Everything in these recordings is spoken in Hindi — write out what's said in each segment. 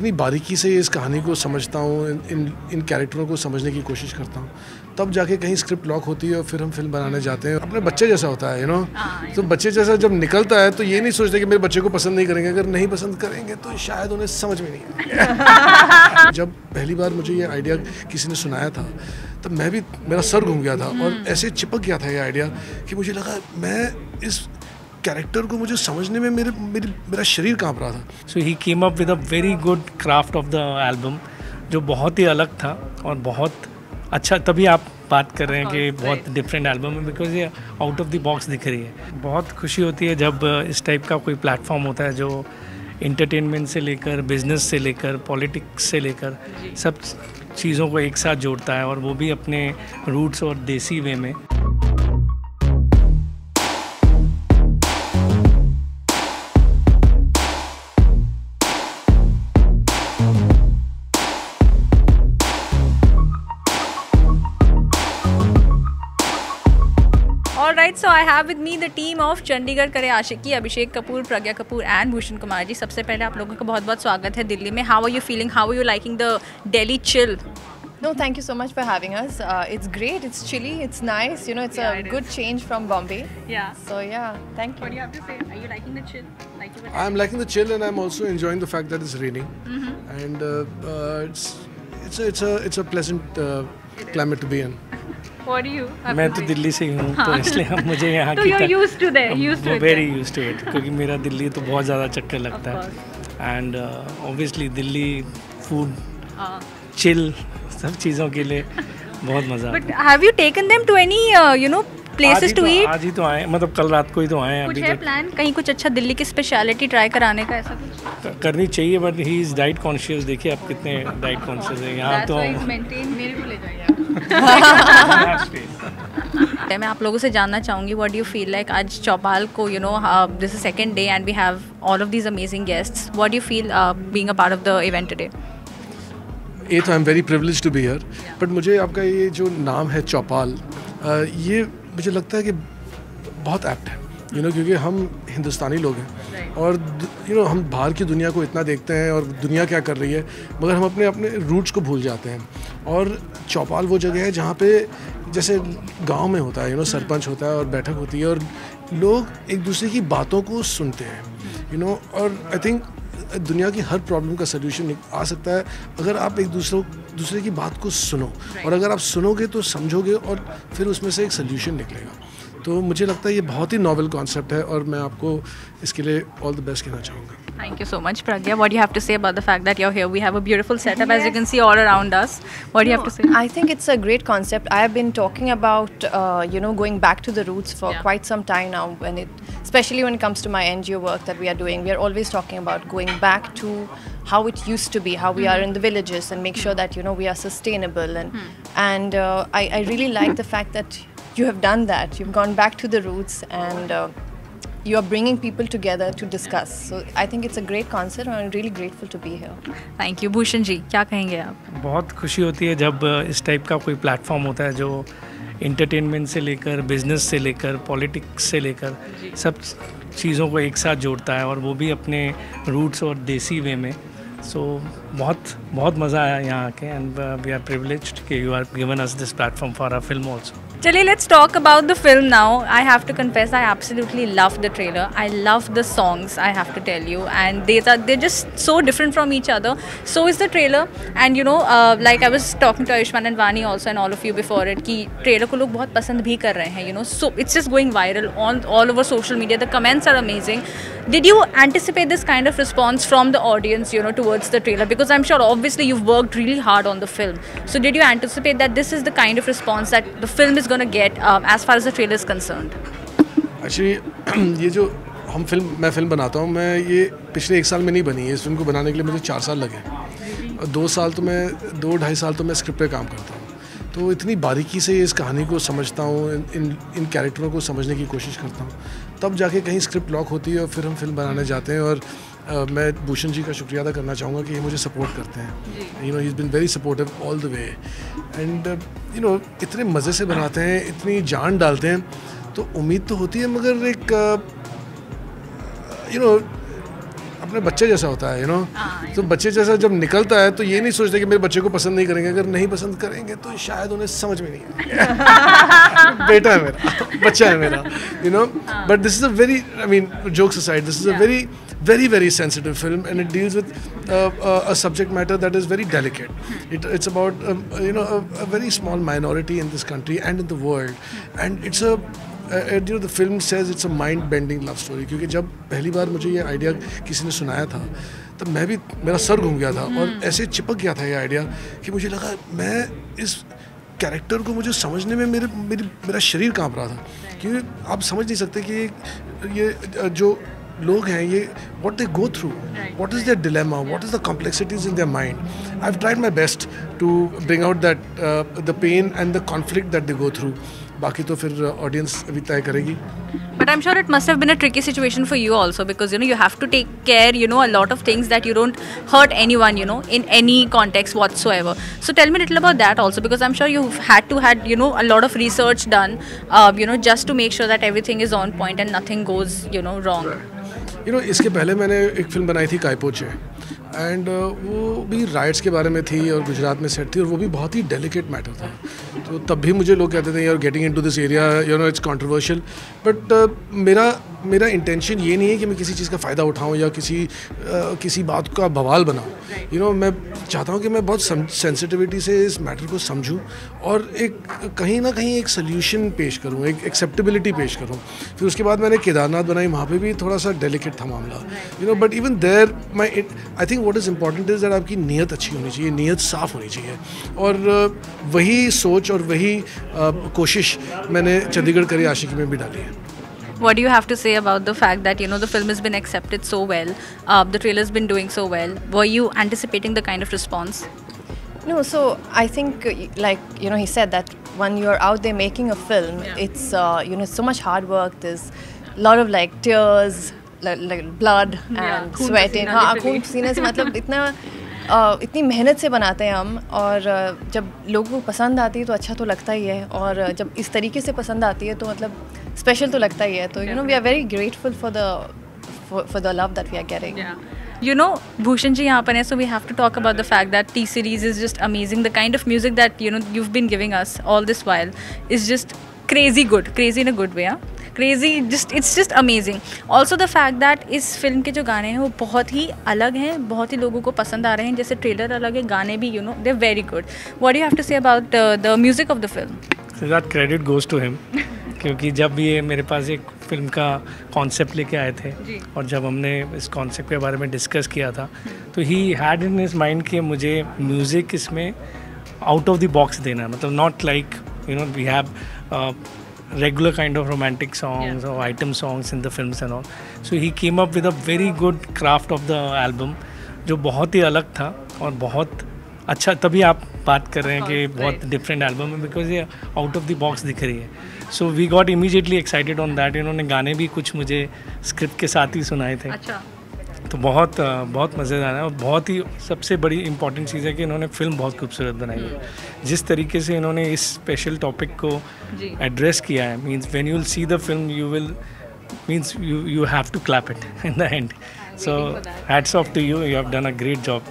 इतनी बारीकी से इस कहानी को समझता हूँ, इन कैरेक्टरों को समझने की कोशिश करता हूँ, तब जाके कहीं स्क्रिप्ट लॉक होती है और फिर हम फिल्म बनाने जाते हैं। अपने बच्चे जैसा होता है, तो बच्चे जैसा जब निकलता है तो ये नहीं सोचते कि मेरे बच्चे को पसंद नहीं करेंगे, अगर नहीं पसंद करेंगे तो शायद उन्हें समझ में नहीं आएगा। जब पहली बार मुझे ये आइडिया किसी ने सुनाया था तब मेरा सर घूम गया था और ऐसे चिपक गया था ये आइडिया कि मुझे लगा मैं इस कैरेक्टर को मुझे समझने में मेरा शरीर कांप रहा था। So he came up with a very good craft of the album, जो बहुत ही अलग था और बहुत अच्छा। तभी आप बात कर रहे हैं कि बहुत डिफरेंट एल्बम है, बिकॉज ये आउट ऑफ द बॉक्स दिख रही है। बहुत खुशी होती है जब इस टाइप का कोई प्लेटफॉर्म होता है जो इंटरटेनमेंट से लेकर बिजनेस से लेकर पॉलिटिक्स से लेकर सब चीज़ों को एक साथ जोड़ता है, और वो भी अपने रूट्स और देसी वे में। Alright, so I have with me the team of Chandigarh करे आशिकी, अभिषेक कपूर, प्रज्ञा कपूर एंड भूषण कुमार जी। सबसे पहले आप लोगों का बहुत बहुत स्वागत है दिल्ली में। How are you feeling? How are you liking the Delhi chill? No, thank you so much for having us. It's great. It's chilly. It's nice. You know, it's a good change from Bombay. Yeah. So yeah, thank you. What do you have to say? Are you liking the chill? I'm liking the chill, and I'm also enjoying the fact that it's raining, and it's a pleasant climate to be in. What do you? मैं तो दिल्ली से ही हूँ, तो इसलिए हम मुझे यहाँ तो you're used to that. Very used to it, क्योंकि मेरा दिल्ली तो बहुत ज़्यादा चक्कर लगता है, and obviously Delhi food chill सब चीज़ों के लिए बहुत मज़ा। But have you taken them to any places to eat? आज ही तो आए, मतलब कल रात को ही तो आए हैं। कुछ है प्लान कहीं कुछ अच्छा दिल्ली की स्पेशलिटी ट्राई कराने का, ऐसा कुछ करनी चाहिए, but he is diet conscious. देखिए आप कितने डाइट कॉन्शियस है यहाँ तो। मेरे को ले जाइए। मैं आप लोगों से जानना चाहूँगी, what do you feel like आज चौपाल को this is second day and we have all of these amazing guests, what do you feel being a part of the event today? ये तो I am very privileged to be here, but मुझे आपका ये जो नाम है चौपाल, ये मुझे लगता है कि बहुत एप्ट है, क्योंकि हम हिंदुस्तानी लोग हैं और हम बाहर की दुनिया को इतना देखते हैं और दुनिया क्या कर रही है, मगर हम अपने रूट्स को भूल जाते हैं। और चौपाल वो जगह है जहाँ पे जैसे गांव में होता है, सरपंच होता है और बैठक होती है और लोग एक दूसरे की बातों को सुनते हैं, और आई थिंक दुनिया की हर प्रॉब्लम का सलूशन आ सकता है अगर आप एक दूसरे की बात को सुनो, और अगर आप सुनोगे तो समझोगे और फिर उसमें से एक सलूशन निकलेगा। तो मुझे लगता है ये बहुत ही नॉवेल कॉन्सेप्ट है और मैं आपको इसके लिए ऑल द बेस्ट कहना चाहूँगा। Thank you so much, Pragya. What do you have to say about the fact that you're here? We have a beautiful setup, as you can see all around us. What do you have to say? I think it's a great concept. I have been talking about going back to the roots for quite some time now. Especially when it comes to my NGO work that we are doing, we are always talking about going back to how it used to be, how we are in the villages, and make sure that we are sustainable. And I really like the fact that you have done that. You've gone back to the roots and you are bringing people together to discuss. So I think it's a great concept and I'm really grateful to be here. Thank you. Bhushan ji, क्या कहेंगे आप? बहुत खुशी होती है जब इस टाइप का कोई प्लेटफॉर्म होता है जो इंटरटेनमेंट से लेकर बिजनेस से लेकर पॉलिटिक्स से लेकर सब चीज़ों को एक साथ जोड़ता है, और वो भी अपने रूट्स और देसी वे में। सो बहुत मज़ा आया यहाँ आके, एंड वी आर प्रिविलेज्ड कि you are given us this platform for our film also. चलिए, let's talk about the film now. I have to confess, I absolutely love the trailer. I love the songs, I have to tell you, and they're just so different from each other. So is the trailer, and like I was talking to Ayushmann and Vani also and all of you before it, कि trailer को लोग बहुत पसंद भी कर रहे हैं, so it's just going viral all over social media. The comments are amazing. Did you anticipate this kind of response from the audience, towards the trailer? Because I'm sure obviously you've worked really hard on the film. So did you anticipate that this is the kind of response that the film is going to get as far as the trailer is concerned? Actually, ये जो मैं फिल्म बनाता हूँ, मैं ये पिछले 1 साल में नहीं बनी है। इस फिल्म को बनाने के लिए मुझे 4 साल लगे, और 2-2.5 साल तो मैं स्क्रिप्ट पे काम करता हूँ। तो इतनी बारीकी से इस कहानी को समझता हूँ, इन कैरेक्टरों को समझने की कोशिश करता हूँ, तब जाके कहीं स्क्रिप्ट लॉक होती है और फिर हम फिल्म बनाने जाते हैं। और मैं भूषण जी का शुक्रिया अदा करना चाहूँगा कि ये मुझे सपोर्ट करते हैं। He is been very supportive all the way, and इतने मज़े से बनाते हैं, इतनी जान डालते हैं, तो उम्मीद तो होती है, मगर एक अपने बच्चे जैसा होता है, तो बच्चे जैसा जब निकलता है तो ये नहीं सोचते कि मेरे बच्चे को पसंद नहीं करेंगे, अगर नहीं पसंद करेंगे तो शायद उन्हें समझ में नहीं आएगा। बेटा है मेरा, बच्चा है मेरा, but this is a very, I mean jokes aside, this is a very very sensitive film, and it deals with a subject matter that is very delicate. It's about a very small minority in this country and in the world, and it's a the film says it's a mind bending love story, क्योंकि जब पहली बार मुझे ये आइडिया किसी ने सुनाया था तब मैं भी, मेरा सर घूम गया था और ऐसे चिपक गया था ये आइडिया कि मुझे लगा मैं इस कैरेक्टर को मुझे समझने में मेरा शरीर कांप रहा था, क्योंकि आप समझ नहीं सकते कि ये जो लोग हैं, ये what they go through, what is their dilemma, what is the complexities in their mind. I've tried my best to bring out that the pain and the conflict that they go through. बाकी तो फिर ऑडियंस अभी तय करेगी. But I'm sure it must have been a tricky situation for you also, because you have to take care a lot of things that you don't hurt anyone in any context whatsoever. So tell me a little about that also, because I'm sure you've had a lot of research done just to make sure that everything is on point and nothing goes wrong. इसके पहले मैंने एक फिल्म बनाई थी कायपोचे, एंड वो भी राइट्स के बारे में थी और गुजरात में सेट थी, और वो भी बहुत ही डेलिकेट मैटर था. तो तब भी मुझे लोग कहते थे यार getting into this area it's controversial, but मेरा इंटेंशन ये नहीं है कि मैं किसी चीज़ का फ़ायदा उठाऊं या किसी बात का बवाल बनाऊं. मैं चाहता हूं कि मैं बहुत सेंसिटिविटी से इस मैटर को समझूं और कहीं ना कहीं एक सोल्यूशन पेश करूं, एक एक्सेप्टेबिलिटी पेश करूं. फिर उसके बाद मैंने केदारनाथ बनाई, वहाँ पे भी थोड़ा सा डेलिकेट था मामला, but even there I think what is important is that आपकी नीयत अच्छी होनी चाहिए, नीयत साफ़ होनी चाहिए, और वही सोच और वही कोशिश मैंने चंडीगढ़ करी आशिकी में भी डाली है. What do you have to say about the fact that the film has been accepted so well, the trailer's been doing so well? Were you anticipating the kind of response? No, so I think like he said that when you're out there making a film, it's so much hard work. There's a lot of like tears, like blood and sweating. हाँ, खून पसीने से मतलब इतनी मेहनत से बनाते हैं हम, और जब लोगों को पसंद आती है तो अच्छा तो लगता ही है, और जब इस तरीके से पसंद आती है तो मतलब स्पेशल तो लगता ही है. तो we are very grateful for the love that we are getting. Bhushan ji yahan par hai, so we have to talk about the fact that T-Series is just amazing. The kind of music that you've been giving us all this while is just crazy good, crazy in a good way. Crazy, it's just amazing. Also the fact that इस फिल्म के जो गाने हैं वो बहुत ही अलग हैं, बहुत ही लोगों को पसंद आ रहे हैं. जैसे ट्रेलर अलग है, गाने भी they're very good. What do you have to say about the music of the film? So that credit goes to him. क्योंकि जब ये मेरे पास एक फिल्म का कॉन्सेप्ट लेके आए थे और जब हमने इस कॉन्सेप्ट के बारे में डिस्कस किया था, तो he had in his mind कि मुझे म्यूज़िक इसमें आउट ऑफ द बॉक्स देना है, मतलब not like we have regular kind of romantic songs or item songs in the films and all. So he came up with a very good craft of the album जो बहुत ही अलग था और बहुत अच्छा. तभी आप बात कर रहे हैं कि बहुत डिफरेंट एल्बम है, बिकॉज ये आउट ऑफ द बॉक्स दिख रही है. So we got immediately excited on that. इन्होंने गाने भी कुछ मुझे स्क्रिप्ट के साथ ही सुनाए थे. तो बहुत मज़ेदार है, और बहुत ही सबसे बड़ी इंपॉर्टेंट चीज़ है कि इन्होंने फिल्म बहुत खूबसूरत बनाई है. जिस तरीके से इन्होंने इस स्पेशल टॉपिक को एड्रेस किया है, means when you will see the film you will means you have to clap it in the end. So hats off to you have done a great job.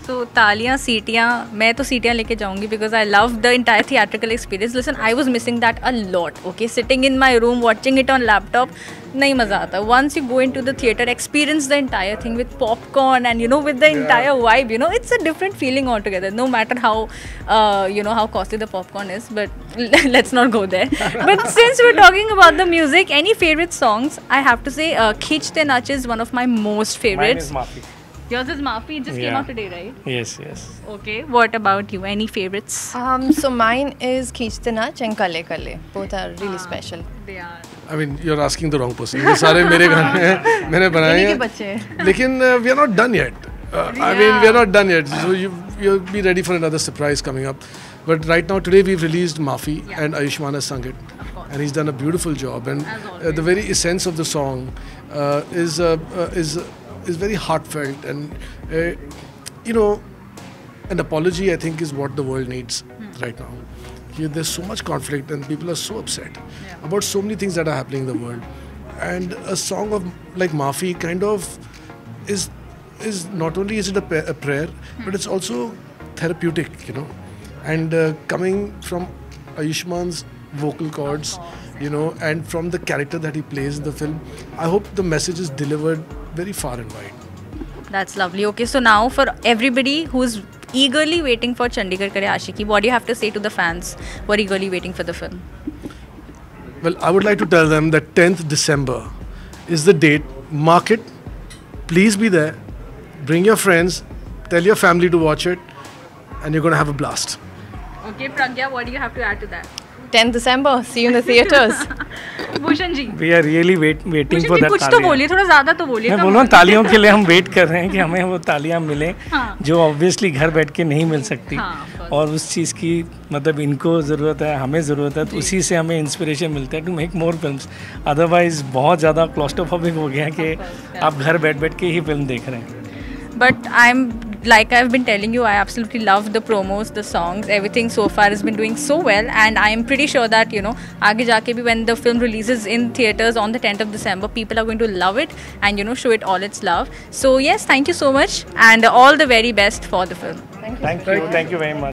तो तालियां, सीटियां, मैं तो सीटियां लेके जाऊंगी because I love the entire theatrical experience. Listen, I was missing that a lot. Okay, sitting in my room watching it on laptop नहीं मज़ा आता. Once you go into the theatre, experience the entire thing with popcorn and with the entire vibe, it's a different feeling all together, no matter how how costly the popcorn is, but let's not go there. But since we're talking about the music, any favorite songs? I have to say Khichte Nach is one of my most favorites. Mine is Maafi. Yours is Maafi. It just came out today, right? Yes. Okay. What about you? Any favorites? So mine is Khichte Nach and Kalle Kalle. Both are really special. They are. I mean, you're asking the wrong person. ये सारे मेरे गाने हैं, मैंने बनाए हैं. लेकिन we are not done yet. I mean, we are not done yet. So you'll be ready for another surprise coming up. But right now, today we've released Maafi, and Ayushmann has sung it, and he's done a beautiful job. And the very essence of the song is very heartfelt, and an apology, I think, is what the world needs right now. There's so much conflict and people are so upset about so many things that are happening in the world, and a song of like Maafi kind of is not only is it a prayer, but it's also therapeutic, you know. And coming from Ayushman's vocal cords, you know, and from the character that he plays in the film, I hope the message is delivered very far and wide. That's lovely. Okay, so now for everybody who's eagerly waiting for Chandigarh Kare Aashiqui, what do you have to say to the fans who are eagerly waiting for the film? Well, I would like to tell them that 10th December is the date. Mark it. Please be there. Bring your friends. Tell your family to watch it. And you're going to have a blast. Okay, Pragya, what do you have to add to that? 10th December, see you in the theatres. Bhushan ji. We are really waiting for that. कुछ तो बोलिए, थोड़ा ज़्यादा तो बोलिए. मैं बोल रहा हूँ तालियों के लिए हम वेट कर रहे हैं कि हमें वो तालियां मिले, जो ऑब्वियसली घर बैठ के नहीं मिल सकती, और उस चीज़ की मतलब इनको ज़रूरत है, हमें ज़रूरत है, तो उसी से हमें इंस्पिरेशन मिलता है to make more films. Otherwise बहुत ज़्यादा क्लॉस्ट्रोफोबिक हो गया कि आप घर बैठ के ही फिल्म देख रहे हैं. But like I've been telling you, I absolutely love the promos, the songs, everything so far has been doing so well, and I am pretty sure that, you know, aage jaake bhi when the film releases in theaters on the 10th of December, people are going to love it and, you know, show it all its love. So yes, thank you so much and all the very best for the film. Thank you very much.